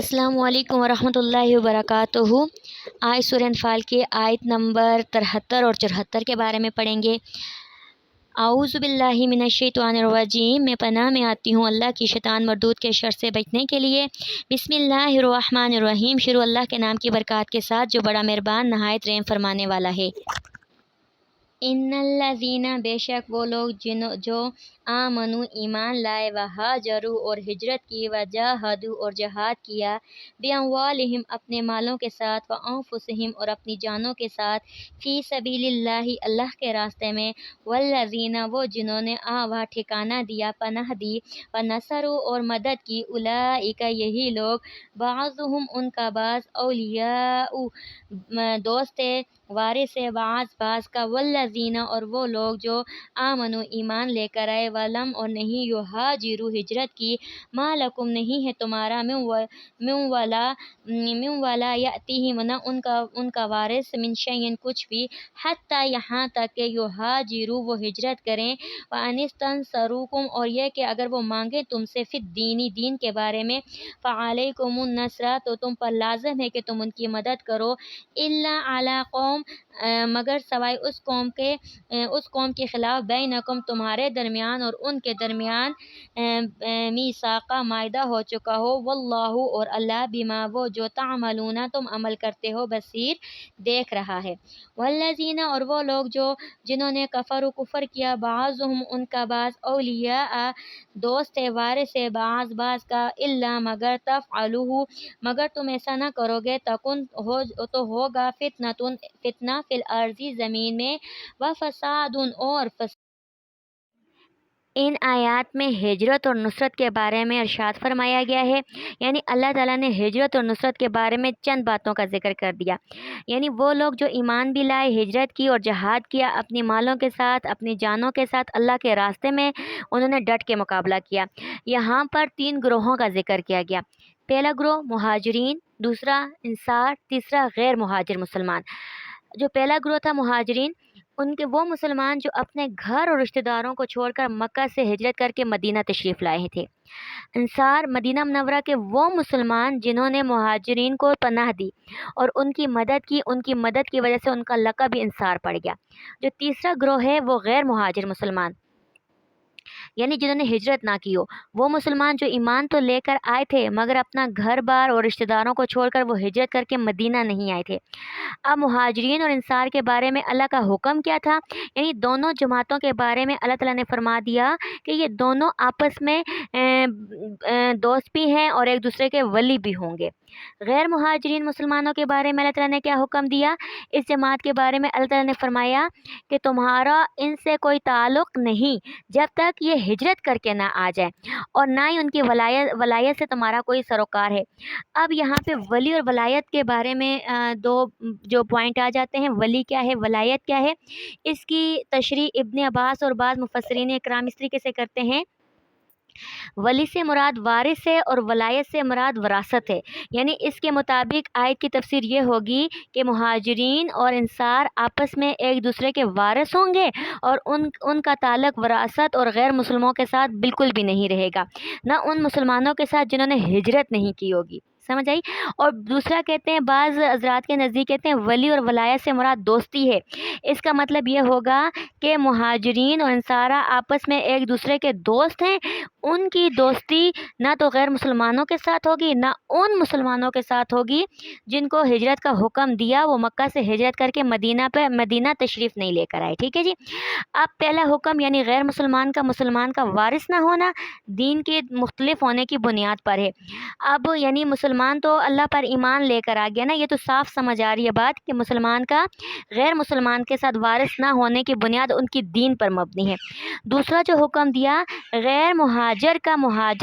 अस्सलामु अलैकुम वरहमतुल्लाहि वबरकातुहू। आज सूरह अनफ़ाल की आयत नंबर 73 और 74 के बारे में पढ़ेंगे। आऊज़ु बिल्लाहि मिनश्शैतानिर रजीम, मैं पनाह में आती हूँ अल्लाह की शैतान मरदूद के शर से बचने के लिए। बिस्मिल्लाहिर रहमानिर रहीम, शुरू अल्लाह के नाम की बरकत के साथ जो बड़ा मेहरबान नहायत रहम फरमाने वाला है। इन्नल्लज़ीना, बेशक वो लोग जो आमनु ईमान लाए, व हाजरू और हिजरत की, व जाहदू और जहाद किया, बिअमवालिहिम अपने मालों के साथ, व अंफुसिहिम और अपनी जानों के साथ, फ़ी सबीलिल्लाहि अल्लाह के रास्ते में, वल्लज़ीना वो जिन्होंने आवा ठिकाना दिया, पनाह दी, व नसरू और मदद की, उलाइका यही लोग, बाज़ुहुम उनका बाज़, औलियाउ दोस्त वारिस बाज़ बाज़ का, वल्लज़ीना और वो लोग जो आमनु ईमान लेकर आए, वलम और नहीं युहाजिरू हिजरत की, मालकुम नहीं है तुम्हारा, मिन वला यातिहिम न उनका वारिस, मिन शैइन कुछ भी, हत्ता यहाँ तक के युहाजिरू वो हिजरत करें, व अनिस्तंसरुकुम और यह कि अगर वो मांगे तुमसे फिद दीनी दीन के बारे में, फ़अलैकुमुन नस्रा तो तुम पर लाज़िम है कि तुम उनकी मदद करो, इल्ला अला कौम मगर सवाए उस कौम के ख़िलाफ़, बैनकुम तुम्हारे दरमियान और उनके दरमियान मीसाका मायदा हो चुका हो, वल्लाहु और अल्लाह बिमा वो जो तामलूना तुम अमल करते हो बसीर देख रहा है। वल्लज़ीना और वो लोग जिन्होंने कफ़र कुफ़र किया, बाज़ुहुम उनका बाज़, औलिया दोस्त वारिस बाज़ बाज़ का, इल्ला मगर तफ़अलूहु मगर तुम ऐसा न करोगे, तकुन हो तो होगा फितना फिल अर्ज़ी ज़मीन में, व फसादुन और इन आयात में हिजरत और नुसरत के बारे में इरशाद फरमाया गया है। यानी अल्लाह ताला ने हिजरत और नुसरत के बारे में चंद बातों का जिक्र कर दिया। यानी वो लोग जो ईमान भी लाए, हिजरत की और जहाद किया, अपनी मालों के साथ अपनी जानों के साथ अल्लाह के रास्ते में उन्होंने डट के मुकाबला किया। यहाँ पर 3 ग्रोहों का जिक्र किया गया। पहला ग्रोह मुहाजिरीन, दूसरा इंसार, तीसरा गैर मुहाजिर मुसलमान। जो पहला ग्रोह था मुहाजिरीन, उनके वो मुसलमान जो अपने घर और रिश्तेदारों को छोड़कर मक्का से हिजरत करके मदीना तशरीफ़ लाए थे। अंसार, मदीना मुनव्वरा के वो मुसलमान जिन्होंने मुहाजिरीन को पनाह दी और उनकी मदद की, उनकी मदद की वजह से उनका लक़ब भी अंसार पड़ गया। जो तीसरा ग्रोह है वो गैर मुहाजिर मुसलमान, यानी जिन्होंने हिजरत ना की हो। वो मुसलमान जो ईमान तो लेकर आए थे मगर अपना घर बार और रिश्तेदारों को छोड़कर वो हिजरत करके मदीना नहीं आए थे। अब मुहाजिरीन और अंसार के बारे में अल्लाह का हुक्म क्या था? यानी दोनों जमातों के बारे में अल्लाह ताला ने फरमा दिया कि ये दोनों आपस में दोस्त भी हैं और एक दूसरे के वली भी होंगे। गैर मुहाजिरीन मुसलमानों के बारे में अल्लाह ताला ने क्या हुक्म दिया? इस जमात के बारे में अल्लाह ताला ने फरमाया कि तुम्हारा इनसे कोई ताल्लुक़ नहीं जब तक ये हिजरत करके ना आ जाए, और ना ही उनकी वलायत से तुम्हारा कोई सरोकार है। अब यहाँ पे वली और वलायत के बारे में दो जो पॉइंट आ जाते हैं। वली क्या है, वलायत क्या है? इसकी तशरीह इब्न अब्बास और बाद मुफस्सिरीन इकराम इस तरीके से करते हैं, वली से मुराद वारिस है और वलायत से मुराद वरासत है। यानी इसके मुताबिक आयत की तफसीर ये होगी कि मुहाजिरीन और अंसार आपस में एक दूसरे के वारिस होंगे और उनका ताल्लुक़ वरासत और गैर मुसलमानों के साथ बिल्कुल भी नहीं रहेगा, ना उन मुसलमानों के साथ जिन्होंने हिजरत नहीं की होगी। समझ आई? और दूसरा कहते हैं, बाज़ हज़रात के नज़दीक कहते हैं वली और वलायत से मुराद दोस्ती है। इसका मतलब ये होगा कि मुहाजिरीन और अंसारा आपस में एक दूसरे के दोस्त हैं। उनकी दोस्ती ना तो गैर मुसलमानों के साथ होगी ना उन मुसलमानों के साथ होगी जिनको हिजरत का हुक्म दिया, वो मक्का से हिजरत करके मदीना तशरीफ़ नहीं लेकर आए। ठीक है जी। अब पहला हुक्म यानी गैर मुसलमान का मुसलमान का वारिस ना होना दीन के मुख्तलिफ होने की बुनियाद पर है। अब यानी मुसलमान तो अल्लाह पर ईमान लेकर आ गया ना, ये तो साफ समझ आ रही है बात कि मुसलमान का गैर मुसलमान के साथ वारिस ना होने की बुनियाद उनकी दीन पर मबनी है। दूसरा जो हुक्म दिया, गैर मुहाजिर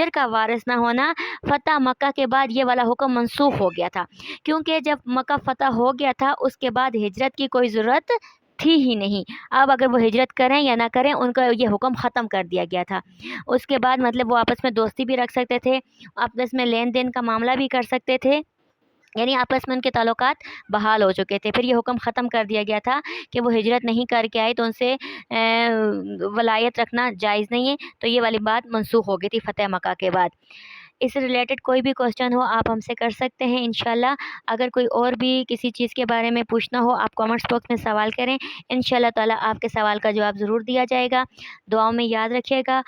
का वारिस ना होना, फ़तह मक्का के बाद ये वाला हुक्म मनसूख हो गया था, क्योंकि जब मक्का फ़तह हो गया था उसके बाद हिजरत की कोई ज़रूरत थी ही नहीं। अब अगर वो हिजरत करें या ना करें उनका ये हुक्म ख़त्म कर दिया गया था। उसके बाद मतलब वो आपस में दोस्ती भी रख सकते थे, आपस में लेन देन का मामला भी कर सकते थे, यानी आपस में उनके ताल्लुकात बहाल हो चुके थे। फिर ये हुक्म ख़त्म कर दिया गया था कि वो हिजरत नहीं करके आए तो उनसे वलायत रखना जायज़ नहीं है। तो ये वाली बात मनसूख हो गई थी फ़तह मक्का के बाद। اس سے ریلیٹڈ کوئی بھی کوسچن ہو آپ ہم سے کر سکتے ہیں انشاءاللہ۔ اگر کوئی اور بھی کسی چیز کے بارے میں پوچھنا ہو آپ کامنٹس باکس میں سوال کریں، انشاءاللہ تعالیٰ آپ کے سوال کا جواب ضرور دیا جائے گا۔ دعاؤں میں یاد رکھیے گا۔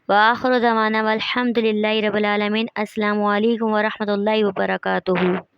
وآخر دعوانا والحمد للہ رب العالمین۔ السلام علیکم ورحمۃ اللہ وبرکاتہ۔